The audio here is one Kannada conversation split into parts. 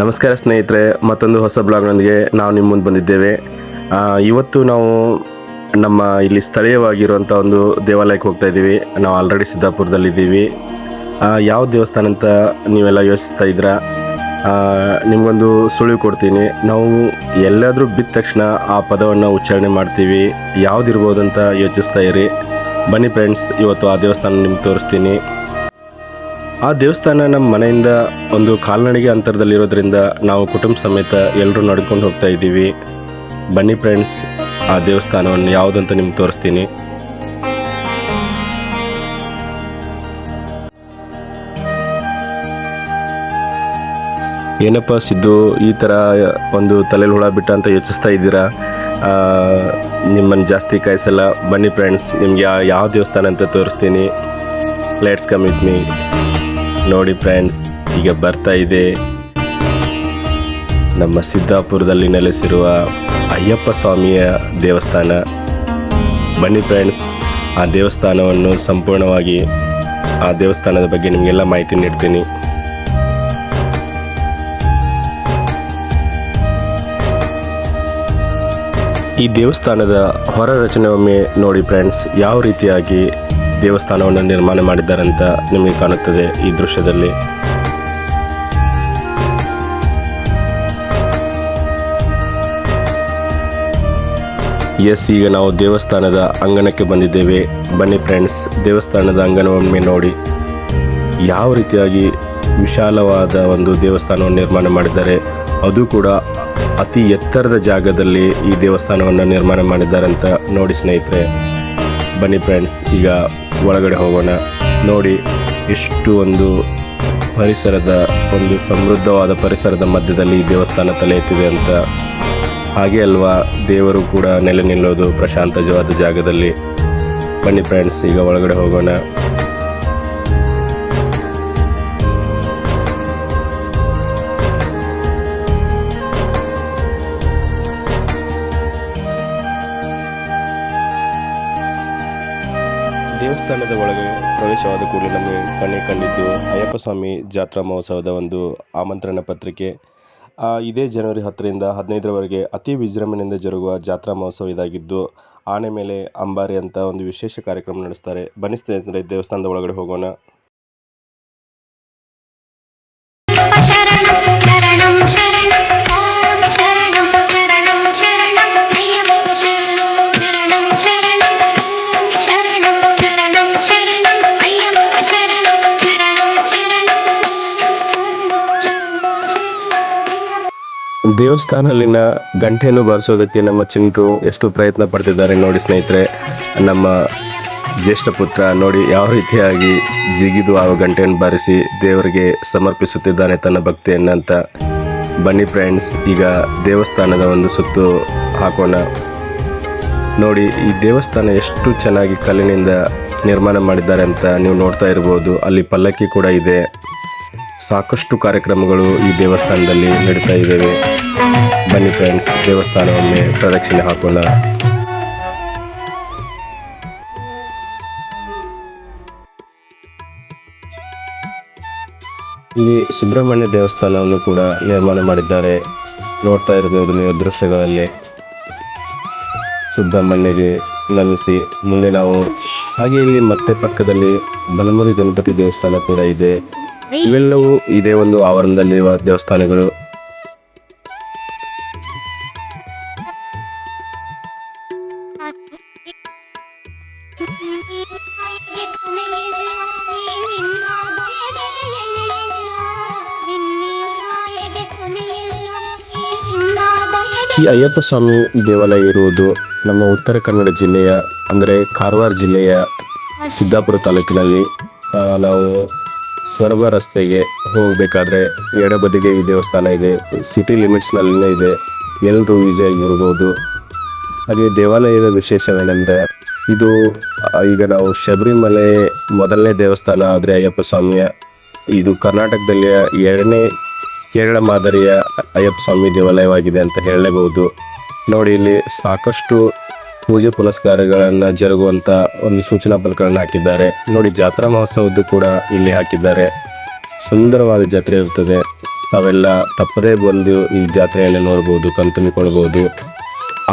ನಮಸ್ಕಾರ ಸ್ನೇಹಿತರೆ, ಮತ್ತೊಂದು ಹೊಸ ಬ್ಲಾಗ್ನೊಂದಿಗೆ ನಾವು ನಿಮ್ಮ ಮುಂದೆ ಬಂದಿದ್ದೇವೆ. ಇವತ್ತು ನಾವು ನಮ್ಮ ಇಲ್ಲಿ ಸ್ಥಳೀಯವಾಗಿರುವಂಥ ಒಂದು ದೇವಾಲಯಕ್ಕೆ ಹೋಗ್ತಾ ಇದ್ದೀವಿ. ನಾವು ಆಲ್ರೆಡಿ ಸಿದ್ದಾಪುರದಲ್ಲಿದ್ದೀವಿ. ಯಾವ ದೇವಸ್ಥಾನ ಅಂತ ನೀವೆಲ್ಲ ಯೋಚಿಸ್ತಾ ಇದ್ದೀರಾ? ನಿಮಗೊಂದು ಸುಳಿವು ಕೊಡ್ತೀನಿ. ನಾವು ಎಲ್ಲಾದರೂ ಬಿದ್ದ ತಕ್ಷಣ ಆ ಪದವನ್ನು ಉಚ್ಚಾರಣೆ ಮಾಡ್ತೀವಿ. ಯಾವುದಿರ್ಬೋದು ಅಂತ ಯೋಚಿಸ್ತಾ ಇರಿ. ಬನ್ನಿ ಫ್ರೆಂಡ್ಸ್, ಇವತ್ತು ಆ ದೇವಸ್ಥಾನ ನಿಮ್ಗೆ ತೋರಿಸ್ತೀನಿ. ಆ ದೇವಸ್ಥಾನ ನಮ್ಮ ಮನೆಯಿಂದ ಒಂದು ಕಾಲ್ನಡಿಗೆ ಅಂತರದಲ್ಲಿರೋದ್ರಿಂದ ನಾವು ಕುಟುಂಬ ಸಮೇತ ಎಲ್ಲರೂ ನಡ್ಕೊಂಡು ಹೋಗ್ತಾ ಇದ್ದೀವಿ. ಬನ್ನಿ ಫ್ರೆಂಡ್ಸ್, ಆ ದೇವಸ್ಥಾನವನ್ನು ಯಾವುದಂತ ನಿಮ್ಗೆ ತೋರಿಸ್ತೀನಿ. ಏನಪ್ಪ ಸಿದ್ದು, ಈ ಥರ ಒಂದು ತಲೆಯಲ್ಲಿ ಹುಳ ಬಿಟ್ಟ ಅಂತ ಯೋಚಿಸ್ತಾ ಇದ್ದೀರಾ? ನಿಮ್ಮನ್ನು ಜಾಸ್ತಿ ಕಾಯಿಸಲ್ಲ. ಬನ್ನಿ ಫ್ರೆಂಡ್ಸ್, ನಿಮ್ಗೆ ಯಾವ ದೇವಸ್ಥಾನ ಅಂತ ತೋರಿಸ್ತೀನಿ. Let's come with me. ನೋಡಿ ಫ್ರೆಂಡ್ಸ್, ಈಗ ಬರ್ತಾ ಇದೆ ನಮ್ಮ ಸಿದ್ದಾಪುರದಲ್ಲಿ ನೆಲೆಸಿರುವ ಅಯ್ಯಪ್ಪ ಸ್ವಾಮಿಯ ದೇವಸ್ಥಾನ. ಬನ್ನಿ ಫ್ರೆಂಡ್ಸ್, ಆ ದೇವಸ್ಥಾನವನ್ನು ಸಂಪೂರ್ಣವಾಗಿ ಆ ದೇವಸ್ಥಾನದ ಬಗ್ಗೆ ನಿಮಗೆಲ್ಲ ಮಾಹಿತಿ ನೀಡ್ತೀನಿ. ಈ ದೇವಸ್ಥಾನದ ಹೊರ ರಚನೆ ಒಮ್ಮೆ ನೋಡಿ ಫ್ರೆಂಡ್ಸ್, ಯಾವ ರೀತಿಯಾಗಿ ದೇವಸ್ಥಾನವನ್ನು ನಿರ್ಮಾಣ ಮಾಡಿದ್ದಾರೆ ಅಂತ ನಿಮಗೆ ಕಾಣುತ್ತದೆ ಈ ದೃಶ್ಯದಲ್ಲಿ. ಈಗ ನಾವು ದೇವಸ್ಥಾನದ ಅಂಗಣಕ್ಕೆ ಬಂದಿದ್ದೇವೆ. ಬನ್ನಿ ಫ್ರೆಂಡ್ಸ್, ದೇವಸ್ಥಾನದ ಅಂಗಣವೊಮ್ಮೆ ನೋಡಿ ಯಾವ ರೀತಿಯಾಗಿ ವಿಶಾಲವಾದ ಒಂದು ದೇವಸ್ಥಾನವನ್ನು ನಿರ್ಮಾಣ ಮಾಡಿದ್ದಾರೆ. ಅದು ಕೂಡ ಅತಿ ಎತ್ತರದ ಜಾಗದಲ್ಲಿ ಈ ದೇವಸ್ಥಾನವನ್ನು ನಿರ್ಮಾಣ ಮಾಡಿದ್ದಾರೆ ಅಂತ ನೋಡಿ ಸ್ನೇಹಿತರೆ. ಬನ್ನಿ ಫ್ರೆಂಡ್ಸ್, ಈಗ ಒಳಗಡೆ ಹೋಗೋಣ. ನೋಡಿ ಎಷ್ಟು ಒಂದು ಸಮೃದ್ಧವಾದ ಪರಿಸರದ ಮಧ್ಯದಲ್ಲಿ ಈ ದೇವಸ್ಥಾನ ತಲೆ ಎತ್ತಿದೆ ಅಂತ. ಹಾಗೆ ಅಲ್ವಾ, ದೇವರು ಕೂಡ ನೆಲೆ ನಿಲ್ಲೋದು ಪ್ರಶಾಂತವಾದ ಜಾಗದಲ್ಲಿ. ಬನ್ನಿ ಫ್ರೆಂಡ್ಸ್, ಈಗ ಒಳಗಡೆ ಹೋಗೋಣ. ದೇವಸ್ಥಾನದ ಒಳಗೆ ಪ್ರವೇಶವಾದ ಕೂಡಲೇ ನಮಗೆ ಕಂಡಿದ್ದು ಅಯ್ಯಪ್ಪ ಸ್ವಾಮಿ ಜಾತ್ರಾ ಮಹೋತ್ಸವದ ಒಂದು ಆಮಂತ್ರಣ ಪತ್ರಿಕೆ. ಇದೇ ಜನವರಿ 10ರಿಂದ 15ರವರೆಗೆ ಅತಿ ವಿಜೃಂಭಣೆಯಿಂದ ಜರುಗುವ ಜಾತ್ರಾ ಮಹೋತ್ಸವ ಇದಾಗಿದ್ದು, ಆನೆ ಮೇಲೆ ಅಂಬಾರಿ ಅಂತ ಒಂದು ವಿಶೇಷ ಕಾರ್ಯಕ್ರಮ ನಡೆಸ್ತಾರೆ. ಬನ್ನಿ ಸ್ನೇಹಿತರೆ, ದೇವಸ್ಥಾನದ ಒಳಗಡೆ ಹೋಗೋಣ. ದೇವಸ್ಥಾನದಲ್ಲಿನ ಗಂಟೆಯನ್ನು ಬಾರಿಸೋದಕ್ಕೆ ನಮ್ಮ ಚಿಂಟು ಎಷ್ಟು ಪ್ರಯತ್ನ ಪಡ್ತಿದ್ದಾರೆ ನೋಡಿ ಸ್ನೇಹಿತರೆ. ನಮ್ಮ ಜ್ಯೇಷ್ಠ ಪುತ್ರ ನೋಡಿ ಯಾವ ರೀತಿಯಾಗಿ ಜಿಗಿದು ಆ ಗಂಟೆಯನ್ನು ಬಾರಿಸಿ ದೇವರಿಗೆ ಸಮರ್ಪಿಸುತ್ತಿದ್ದಾನೆ ತನ್ನ ಭಕ್ತಿಯನ್ನು ಅಂತ. ಬನ್ನಿ ಫ್ರೆಂಡ್ಸ್, ಈಗ ದೇವಸ್ಥಾನದ ಒಂದು ಸುತ್ತು ಹಾಕೋಣ. ನೋಡಿ ಈ ದೇವಸ್ಥಾನ ಎಷ್ಟು ಚೆನ್ನಾಗಿ ಕಲ್ಲಿನಿಂದ ನಿರ್ಮಾಣ ಮಾಡಿದ್ದಾರೆ ಅಂತ ನೀವು ನೋಡ್ತಾ ಇರ್ಬೋದು. ಅಲ್ಲಿ ಪಲ್ಲಕ್ಕಿ ಕೂಡ ಇದೆ. ಸಾಕಷ್ಟು ಕಾರ್ಯಕ್ರಮಗಳು ಈ ದೇವಸ್ಥಾನದಲ್ಲಿ ನಡೀತಾ ಇದ್ದಾವೆ. ಬನ್ನಿ ಫ್ರೆಂಡ್ಸ್, ದೇವಸ್ಥಾನವೊಮ್ಮೆ ಪ್ರದಕ್ಷಿಣೆ ಹಾಕೋಣ. ಇಲ್ಲಿ ಸುಬ್ರಹ್ಮಣ್ಯ ದೇವಸ್ಥಾನವನ್ನು ಕೂಡ ನಿರ್ಮಾಣ ಮಾಡಿದ್ದಾರೆ. ನೋಡ್ತಾ ಇರಬಹುದು ನೀವು ದೃಶ್ಯಗಳಲ್ಲಿ. ಸುಬ್ರಹ್ಮಣ್ಯಗೆ ನಮಿಸಿ ಮುಂದೆ ನಾವು ಹಾಗೆ ಇಲ್ಲಿ ಮತ್ತೆ ಪಕ್ಕದಲ್ಲಿ ಬಲಮುರಿ ಗಣಪತಿ ದೇವಸ್ಥಾನ ಕೂಡ ಇದೆ. ಇವೆಲ್ಲವೂ ಇದೇ ಒಂದು ಆವರಣದಲ್ಲಿರುವ ದೇವಸ್ಥಾನಗಳು. ಈ ಅಯ್ಯಪ್ಪ ಸ್ವಾಮಿ ದೇವಾಲಯ ಇರುವುದು ನಮ್ಮ ಉತ್ತರ ಕನ್ನಡ ಜಿಲ್ಲೆಯ ಅಂದರೆ ಕಾರವಾರ ಜಿಲ್ಲೆಯ ಸಿದ್ದಾಪುರ ತಾಲೂಕಿನಲ್ಲಿ. ನಾವು ಸೊರಬ ರಸ್ತೆಗೆ ಹೋಗಬೇಕಾದ್ರೆ ಎಡಬದಿಗೆ ಈ ದೇವಸ್ಥಾನ ಇದೆ. ಸಿಟಿ ಲಿಮಿಟ್ಸ್ನಲ್ಲಿನೇ ಇದೆ, ಎಲ್ಲರೂ ಈಸಿಯಾಗಿ ಇರ್ಬೋದು. ಹಾಗೆ ದೇವಾಲಯದ ವಿಶೇಷವೇನೆಂದರೆ ಇದು ಈಗ ನಾವು ಶಬರಿಮಲೆ ಮೊದಲನೇ ದೇವಸ್ಥಾನ ಆದರೆ ಅಯ್ಯಪ್ಪ ಸ್ವಾಮಿಯ ಇದು ಕರ್ನಾಟಕದಲ್ಲಿ ಕೇರಳ ಮಾದರಿಯ ಅಯ್ಯಪ್ಪ ಸ್ವಾಮಿ ದೇವಾಲಯವಾಗಿದೆ ಅಂತ ಹೇಳಲೇಬಹುದು. ನೋಡಿ ಇಲ್ಲಿ ಸಾಕಷ್ಟು ಪೂಜೆ ಪುನಸ್ಕಾರಗಳನ್ನು ಜರುಗುವಂಥ ಒಂದು ಸೂಚನಾ ಫಲಕಗಳನ್ನು ಹಾಕಿದ್ದಾರೆ. ನೋಡಿ ಜಾತ್ರಾ ಮಹೋತ್ಸವದ್ದು ಕೂಡ ಇಲ್ಲಿ ಹಾಕಿದ್ದಾರೆ. ಸುಂದರವಾದ ಜಾತ್ರೆ ಇರುತ್ತದೆ. ತಾವೆಲ್ಲ ತಪ್ಪದೇ ಬಂದು ಈ ಜಾತ್ರೆಯನ್ನು ನೋಡ್ಬೋದು, ಕಣ್ತುಂಬಿಕೊಳ್ಬೋದು.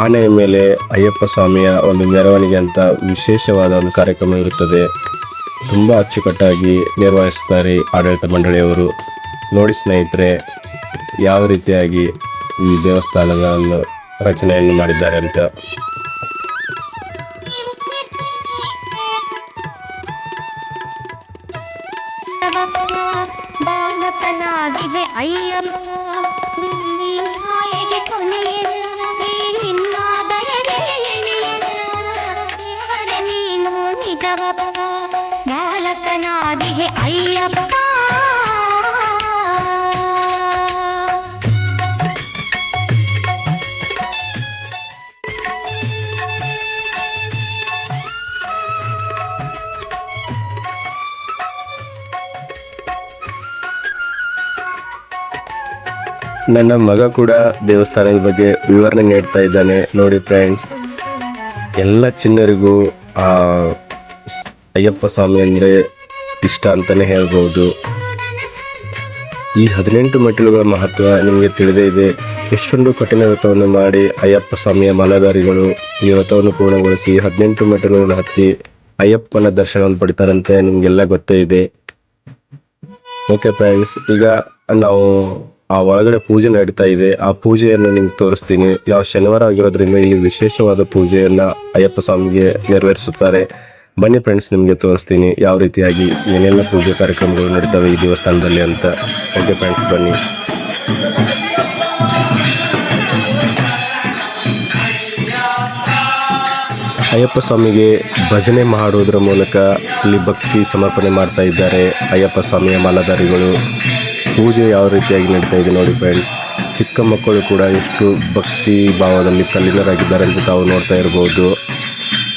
ಆನೆಯ ಮೇಲೆ ಅಯ್ಯಪ್ಪ ಸ್ವಾಮಿಯ ಒಂದು ಮೆರವಣಿಗೆ ಅಂತ ವಿಶೇಷವಾದ ಒಂದು ಕಾರ್ಯಕ್ರಮ ಇರುತ್ತದೆ. ತುಂಬ ಅಚ್ಚುಕಟ್ಟಾಗಿ ನಿರ್ವಹಿಸ್ತಾರೆ ಆಡಳಿತ ಮಂಡಳಿಯವರು. ನೋಡಿ ಸ್ನೇಹಿತರೆ, ಯಾವ ರೀತಿಯಾಗಿ ಈ ದೇವಸ್ಥಾನಗಳನ್ನು ರಚನೆಯನ್ನು ಮಾಡಿದ್ದಾರೆ ಅಂತ. ಬಾಲಕನಾಗಿದೆ ಅಯ್ಯಪ್ಪ, ನೀನು ನಿಜವಪ್ಪ, ಬಾಲಕನಾಗಿದೆ ಅಯ್ಯಪ್ಪ. ನನ್ನ ಮಗ ಕೂಡ ದೇವಸ್ಥಾನದ ಬಗ್ಗೆ ವಿವರಣೆ ನೀಡ್ತಾ ಇದ್ದಾನೆ. ನೋಡಿ ಫ್ರೆಂಡ್ಸ್, ಎಲ್ಲ ಚಿನ್ನರಿಗೂ ಆ ಅಯ್ಯಪ್ಪ ಸ್ವಾಮಿ ಅಂದರೆ ಇಷ್ಟ ಅಂತಲೇ ಹೇಳ್ಬೋದು. ಈ 18 ಮೆಟ್ಟಿಲುಗಳ ಮಹತ್ವ ನಿಮಗೆ ತಿಳಿದೇ ಇದೆ. ಎಷ್ಟೊಂದು ಕಠಿಣ ವ್ರತವನ್ನು ಮಾಡಿ ಅಯ್ಯಪ್ಪ ಸ್ವಾಮಿಯ ಮಾಲಾಧಾರಿಗಳು ಈ ವ್ರತವನ್ನು ಪೂರ್ಣಗೊಳಿಸಿ 18 ಮೆಟ್ಟಿಲುಗಳನ್ನು ಹತ್ತಿ ಅಯ್ಯಪ್ಪನ ದರ್ಶನವನ್ನು ಪಡಿತಾರಂತೆ, ನಿಮಗೆಲ್ಲ ಗೊತ್ತೇ ಇದೆ. ಓಕೆ ಫ್ರೆಂಡ್ಸ್, ಈಗ ನಾವು ಆ ಒಳಗಡೆ ಪೂಜೆ ನಡೀತಾ ಇದೆ. ಆ ಪೂಜೆಯನ್ನು ನಿಮ್ಗೆ ತೋರಿಸ್ತೀನಿ. ಯಾವ ಶನಿವಾರ ಆಗಿರೋದ್ರಿಂದ ಇಲ್ಲಿ ವಿಶೇಷವಾದ ಪೂಜೆಯನ್ನ ಅಯ್ಯಪ್ಪ ಸ್ವಾಮಿಗೆ ನೆರವೇರಿಸುತ್ತಾರೆ. ಬನ್ನಿ ಫ್ರೆಂಡ್ಸ್, ನಿಮಗೆ ತೋರಿಸ್ತೀನಿ ಯಾವ ರೀತಿಯಾಗಿ ಏನೆಲ್ಲ ಪೂಜೆ ಕಾರ್ಯಕ್ರಮಗಳು ನಡೀತವೆ ಈ ದೇವಸ್ಥಾನದಲ್ಲಿ ಅಂತ. ಓಕೆ ಫ್ರೆಂಡ್ಸ್, ಬನ್ನಿ. ಅಯ್ಯಪ್ಪ ಸ್ವಾಮಿಗೆ ಭಜನೆ ಮಾಡುವುದರ ಮೂಲಕ ಇಲ್ಲಿ ಭಕ್ತಿ ಸಮರ್ಪಣೆ ಮಾಡ್ತಾ ಇದ್ದಾರೆ ಅಯ್ಯಪ್ಪ ಸ್ವಾಮಿಯ ಮಾಲಾಧಾರಿಗಳು. ಪೂಜೆ ಯಾವ ರೀತಿಯಾಗಿ ನಡೀತಾ ಇದೆ ನೋಡಿ ಫ್ರೆಂಡ್ಸ್. ಚಿಕ್ಕ ಮಕ್ಕಳು ಕೂಡ ಎಷ್ಟು ಭಕ್ತಿ ಭಾವದಲ್ಲಿ ತಲ್ಲೀನರಾಗಿದ್ದಾರೆ ಅಂತ ತಾವು ನೋಡ್ತಾ ಇರ್ಬೋದು.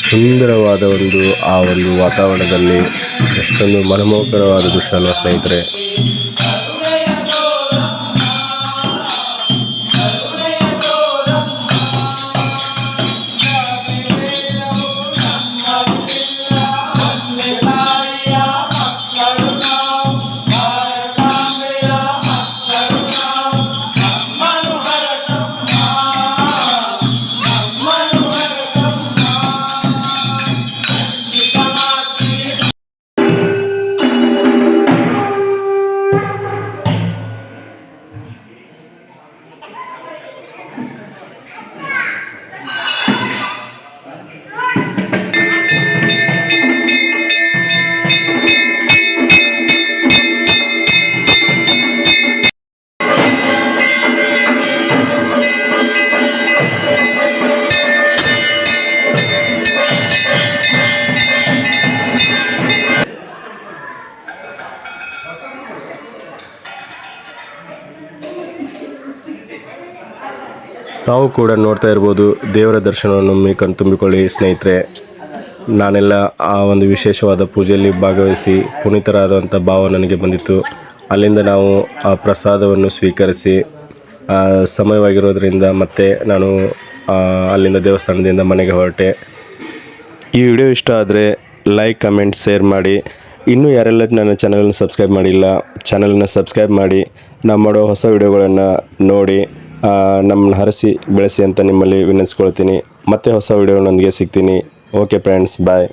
ಸುಂದರವಾದ ಆ ಒಂದು ವಾತಾವರಣದಲ್ಲಿ ಎಷ್ಟೊಂದು ಮನಮೋಹಕರವಾದ ದೃಶ್ಯ ಅಲ್ವಾ ಸ್ನೇಹಿತರೆ. ತಾವು ಕೂಡ ನೋಡ್ತಾ ಇರ್ಬೋದು. ದೇವರ ದರ್ಶನವನ್ನು ಕಣ್ತುಂಬಿಕೊಳ್ಳಿ ಸ್ನೇಹಿತರೆ. ನಾನೆಲ್ಲ ಆ ಒಂದು ವಿಶೇಷವಾದ ಪೂಜೆಯಲ್ಲಿ ಭಾಗವಹಿಸಿ ಪುನೀತರಾದಂಥ ಭಾವ ನನಗೆ ಬಂದಿತ್ತು. ಅಲ್ಲಿಂದ ನಾವು ಆ ಪ್ರಸಾದವನ್ನು ಸ್ವೀಕರಿಸಿ ಸಮಯವಾಗಿರೋದ್ರಿಂದ ಮತ್ತೆ ನಾನು ಅಲ್ಲಿಂದ ದೇವಸ್ಥಾನದಿಂದ ಮನೆಗೆ ಹೊರಟೆ. ಈ ವಿಡಿಯೋ ಇಷ್ಟ ಆದರೆ ಲೈಕ್, ಕಮೆಂಟ್, ಶೇರ್ ಮಾಡಿ. ಇನ್ನೂ ಯಾರೆಲ್ಲ ನನ್ನ ಚಾನಲನ್ನು ಸಬ್ಸ್ಕ್ರೈಬ್ ಮಾಡಿಲ್ಲ, ಚಾನಲನ್ನು ಸಬ್ಸ್ಕ್ರೈಬ್ ಮಾಡಿ. ನಾವು ಮಾಡೋ ಹೊಸ ವಿಡಿಯೋಗಳನ್ನು ನೋಡಿ ನಮ್ಮನ್ನು ಹರಿಸಿ ಬೆಳೆಸಿ ಅಂತ ನಿಮ್ಮಲ್ಲಿ ವಿನಂತಿಸ್ಕೊಳ್ತೀನಿ. ಮತ್ತೆ ಹೊಸ ವಿಡಿಯೋನೊಂದಿಗೆ ಸಿಗ್ತೀನಿ. ಓಕೆ ಫ್ರೆಂಡ್ಸ್, ಬಾಯ್.